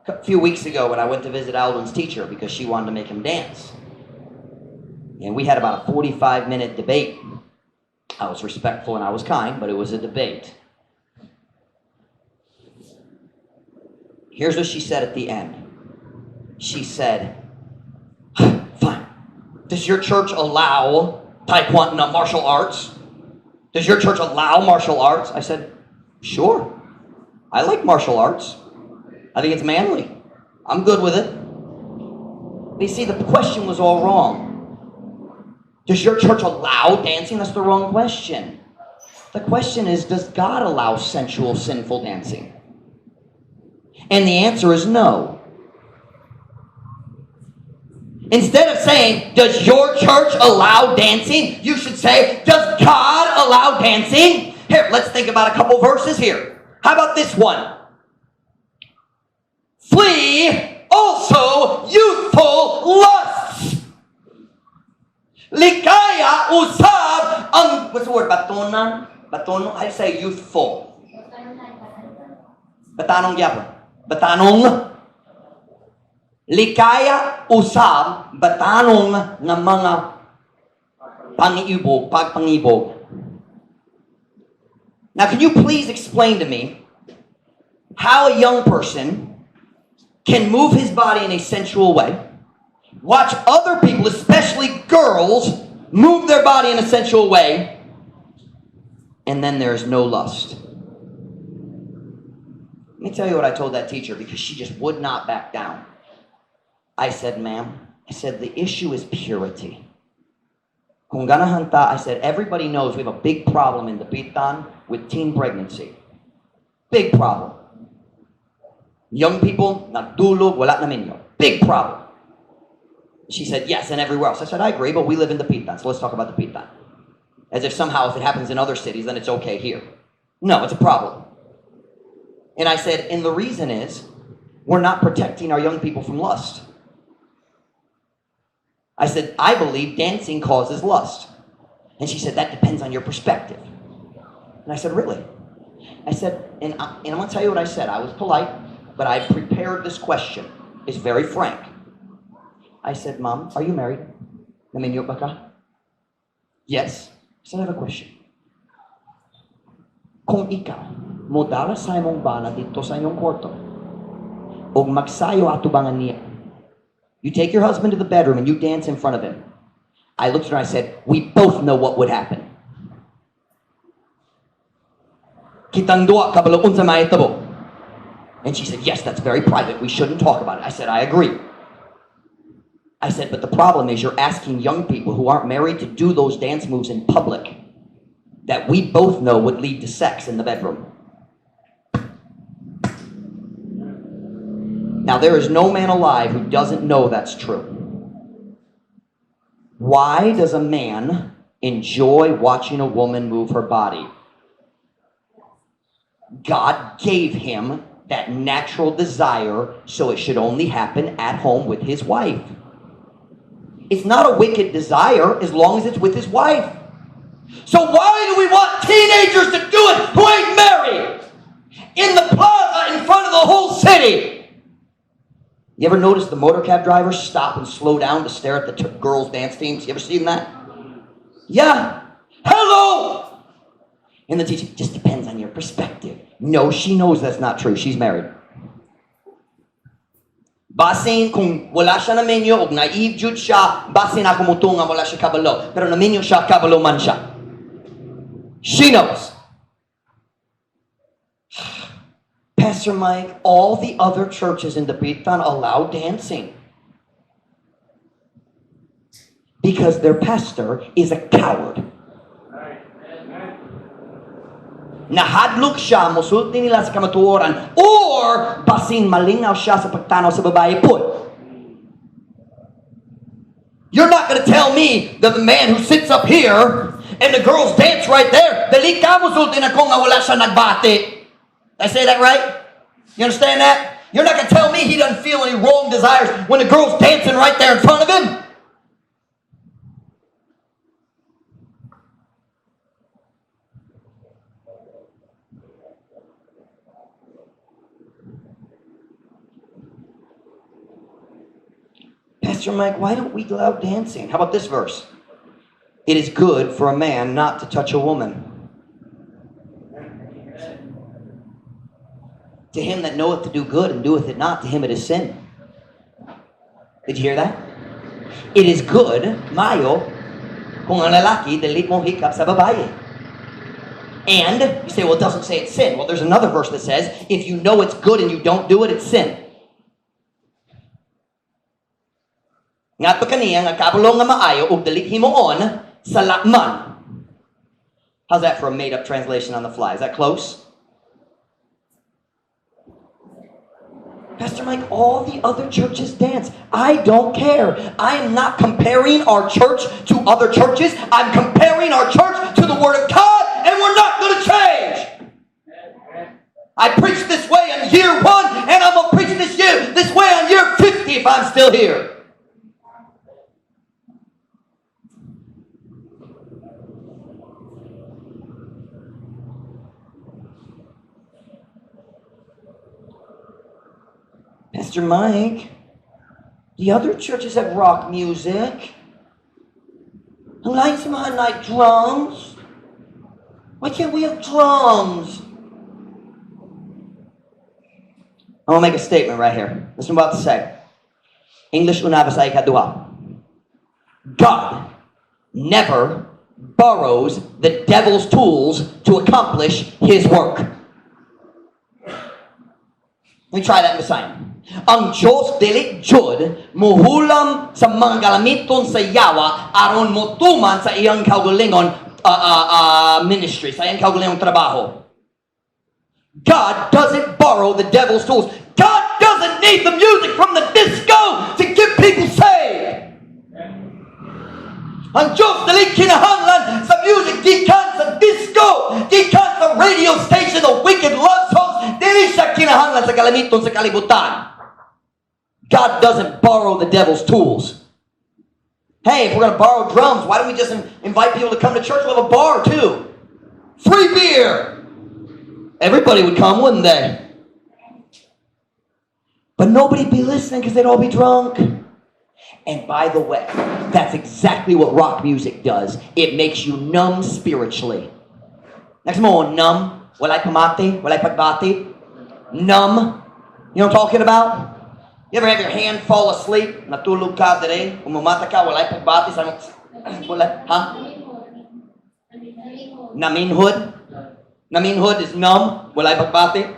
A few weeks ago when I went to visit Alden's teacher because she wanted to make him dance. And we had about a 45-minute debate. I was respectful and I was kind, but it was a debate. Here's what she said at the end. She said, fine, does your church allow Taekwondo martial arts? Does your church allow martial arts? I said, sure. I like martial arts. I think it's manly. I'm good with it. But you see, the question was all wrong. Does your church allow dancing? That's the wrong question. The question is, does God allow sensual, sinful dancing? And the answer is no. Instead of saying, does your church allow dancing? You should say, does God allow dancing? Here, let's think about a couple verses here. How about this one? Flee also youthful lusts. Likaya usab ang, what's the word? Batonan? Batono? How do you say youthful? Batanong yapon. Batanong. Likaya usab batanong ng mga pangibog, pagpangibog. Now, can you please explain to me how a young person can move his body in a sensual way, watch other people, especially girls, move their body in a sensual way, and then there is no lust? Let me tell you what I told that teacher, because she just would not back down. I said, ma'am, I said, the issue is purity. Kung ganahan ta, I said, everybody knows we have a big problem in the Dapitan with teen pregnancy. Big problem. Young people, nagdulog, wala na minyo. Big problem. She said, yes, and everywhere else. I said, I agree, but we live in the Dapitan, so let's talk about the Dapitan. As if somehow if it happens in other cities, then it's okay here. No, it's a problem. And I said, and the reason is, we're not protecting our young people from lust. I said, I believe dancing causes lust. And she said, that depends on your perspective. And I said, really? I said, and I'm going to tell you what I said. I was polite, but I prepared this question. It's very frank. I said, Mom, are you married? Naminyo ba ka? Yes. I said, I have a question. Kung ikaw, modala sa imong bana dito sa inyong kwarto, o magsayo atubangan niya, you take your husband to the bedroom and you dance in front of him. I looked at her and I said, we both know what would happen. Kitang duwa kabalo unsa mahitabo. And she said, yes, that's very private. We shouldn't talk about it. I said, I agree. I said, but the problem is you're asking young people who aren't married to do those dance moves in public that we both know would lead to sex in the bedroom. Now, there is no man alive who doesn't know that's true. Why does a man enjoy watching a woman move her body? God gave him that natural desire, so it should only happen at home with his wife. It's not a wicked desire as long as it's with his wife. So why do we want teenagers to do it who ain't married? In the plaza in front of the whole city. You ever notice the motor cab drivers stop and slow down to stare at the girls' dance teams? You ever seen that? Yeah. Hello! And the teacher, just depends on your perspective. No, she knows that's not true. She's married. Basin kung wala siya na menyo, og naive jud siya, basin ako mutunga wala siya kabalo. Pero na menyo siya, kabalo man siya. She knows. Pastor Mike, all the other churches in the Dapitan allow dancing. Because their pastor is a coward. Nahadlok siya, musulti nila sa kamatuoran, or basin malingaw siya sa pagtanaw sa babae po. You're not going to tell me that the man who sits up here and the girls dance right there, dali ka musulti na kung wala siya nagbati. Did I say that right? You understand that? You're not going to tell me he doesn't feel any wrong desires when the girl's dancing right there in front of him? Pastor Mike, why don't we allow dancing? How about this verse? It is good for a man not to touch a woman. To him that knoweth to do good and doeth it not, to him it is sin. Did you hear that? It is good, mayo, kung ang lalaki dili mo hikap sa babae. And you say, well, it doesn't say it's sin. Well, there's another verse that says, if you know it's good and you don't do it, it's sin. Nga to kaniya nga kabalo nga maayo ug dili himuon sa lakman. How's that for a made-up translation on the fly? Is that close? Pastor Mike, all the other churches dance. I don't care. I am not comparing our church to other churches. I'm comparing our church to the Word of God, and we're not going to change. I preached this way on year 1, and I'm going to preach this way on year 50 if I'm still here. Pastor Mike, the other churches have rock music. Ang lain sa mga night drums. Why can't we have drums? I'm going to make a statement right here. Listen what I'm about to say. English unaba sa ikaduha. God never borrows the devil's tools to accomplish his work. Let me try that in the sign. Ang Diyos dili jud muhulam sa mga galamiton sa yawa aron motuman sa iyang kaugalingon ministry, sa iyang kaugalingon trabaho. God doesn't borrow the devil's tools. God doesn't need the music from the disco to get people saved. Ang Diyos dili kinahanglan sa music gikan sa disco, gikan sa radio station o wicked love songs, dili siya kinahanglan sa galamiton sa kalibutan. God doesn't borrow the devil's tools. Hey, if we're going to borrow drums, why don't we just invite people to come to church? We'll have a bar too. Free beer. Everybody would come, wouldn't they? But nobody'd be listening because they'd all be drunk. And by the way, that's exactly what rock music does. It makes you numb spiritually. Next mo, numb. Walay pamati, walay pagbati. Numb. You know what I'm talking about? You ever have your hand fall asleep? Natulog ka dire, umamata ka, walay pagbati sa walay, Naminhood. Naminhood is numb, walay pagbati.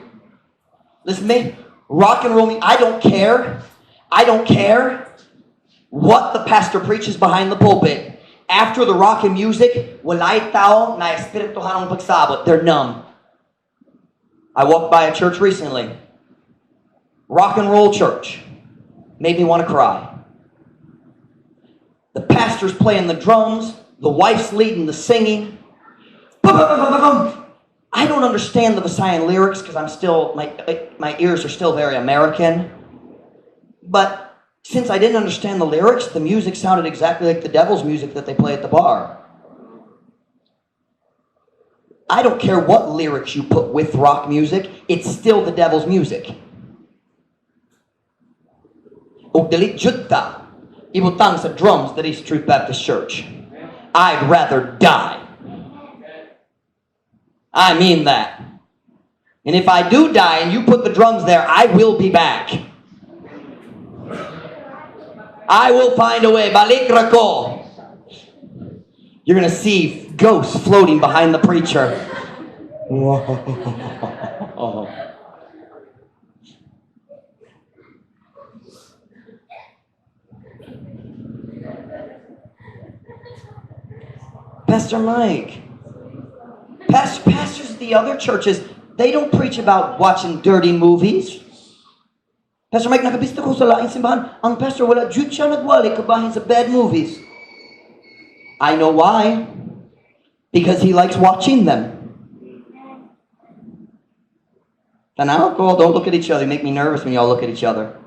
Listen to me. Rock and roll, I don't care what the pastor preaches behind the pulpit. After the rock and music, walay tao na espirituhan ang pagsabot. They're numb. I walked by a church recently. Rock and roll church. Made me want to cry. The pastor's playing the drums. The wife's leading the singing. I don't understand the Visayan lyrics because I'm still, my ears are still very American. But since I didn't understand the lyrics, the music sounded exactly like the devil's music that they play at the bar. I don't care what lyrics you put with rock music, it's still the devil's music. Og dalit jutta, ibutang sa drums that East Truth Baptist Church. I'd rather die. I mean that. And if I do die and you put the drums there, I will be back. I will find a way. Balik rako. You're going to see ghosts floating behind the preacher. Pastor Mike. Pastors at the other churches, they don't preach about watching dirty movies. Pastor Mike, nakabista ko sa laing simbahan, ang pastor wala jud siya nagwali kabahin sa bad movies. I know why. Because he likes watching them. Tanaw ko, don't look at each other. You make me nervous when y'all look at each other.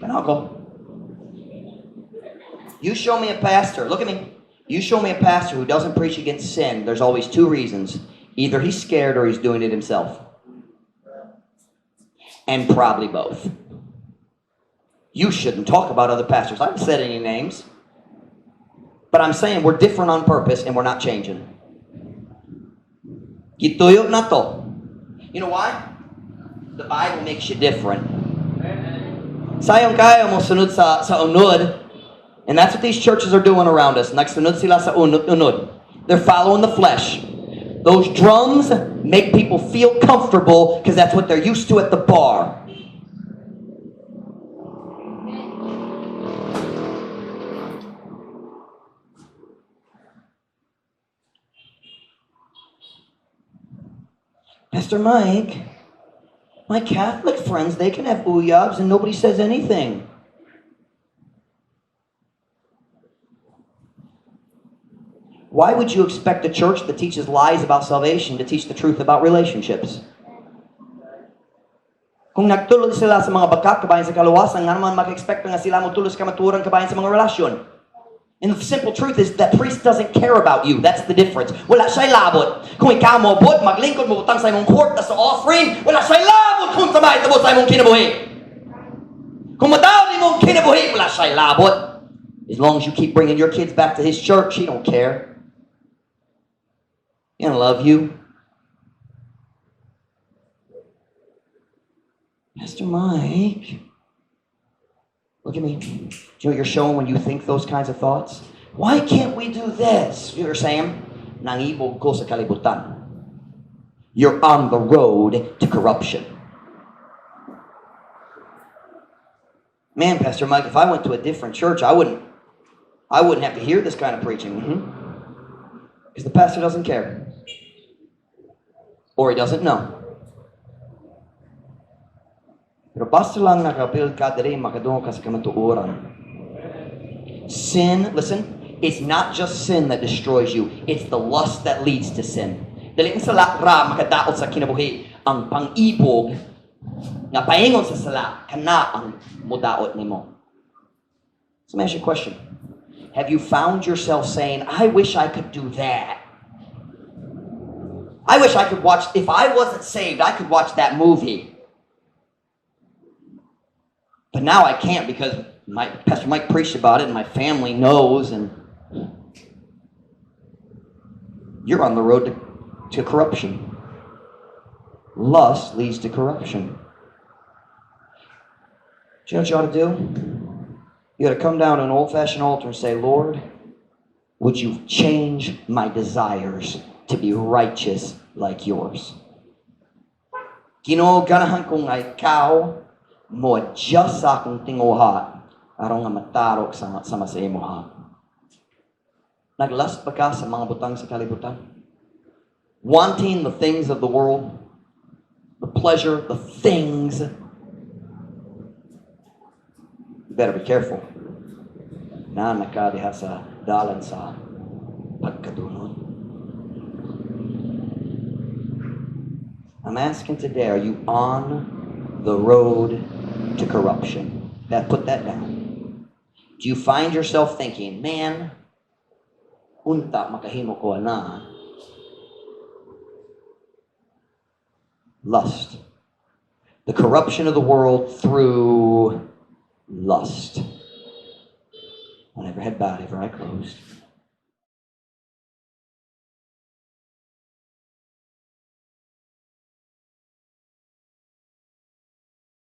Tanaw ko. You show me a pastor, look at me. You show me a pastor who doesn't preach against sin. There's always two reasons. Either he's scared or he's doing it himself. And probably both. You shouldn't talk about other pastors. I haven't said any names. But I'm saying we're different on purpose and we're not changing. Gituyok na to. You know why? The Bible makes you different. Sayang kaya mo sunod sa unod. And that's what these churches are doing around us. Nagsunod sila sa unod. They're following the flesh. Those drums make people feel comfortable because that's what they're used to at the bar. Pastor Mike, my Catholic friends, they can have uyabs and nobody says anything. Why would you expect a church that teaches lies about salvation to teach the truth about relationships? Kung nagtulog sila sa mga bagkak kabayan sa kaluwasan, nga naman mag-expect nga sila mo tulos ka maturang kabayan sa mga relasyon. And the simple truth is that priest doesn't care about you. That's the difference. Wala siya'y labot. Kung ikaw mo bot, maglingkod mo butang sa imong court sa offering, wala siya'y labot kung sabay tabot sa imong kinabuhi. Kung madaw ni mong kinabuhi, wala siya'y labot. As long as you keep bringing your kids back to his church, he don't care. He don't love you. Pastor Mike, look at me. Do you know what you're showing when you think those kinds of thoughts? Why can't we do this? You know what you're saying? Nangibog ko sa kalibutan. You're on the road to corruption. Man, Pastor Mike, if I went to a different church, I wouldn't have to hear this kind of preaching. Because the pastor doesn't care. Or he doesn't know. Pero basta lang nakapil ka diri makadungog ka sa kamatuoran. Sin, listen, it's not just sin that destroys you. It's the lust that leads to sin. Dali sa ra makadaot sa kinabuhi ang pang-ibog Nga paingon sa sala, kana ang mudaot nimo. So let me ask you a question. Have you found yourself saying, I wish I could do that? I wish I could watch, if I wasn't saved, I could watch that movie. But now I can't because Pastor Mike preached about it and my family knows, and you're on the road to corruption. Lust leads to corruption. Do you know what you ought to do? You ought to come down to an old-fashioned altar and say, Lord, would you change my desires to be righteous like yours? Ginoo, ganahan ko nga ikaw mo adjust sa akong tinguha aron nga matarok sa sa imo ha. Naglust ba ka sa mga butang sa kalibutan? Wanting the things of the world, the pleasure, the things. You better be careful. Na nakadiha sa dalan sa pagkadunod. I'm asking today, are you on the road to corruption? Put that down. Do you find yourself thinking, man, unta makahimo ko na? Lust. The corruption of the world through lust. Every head bowed, every eye closed.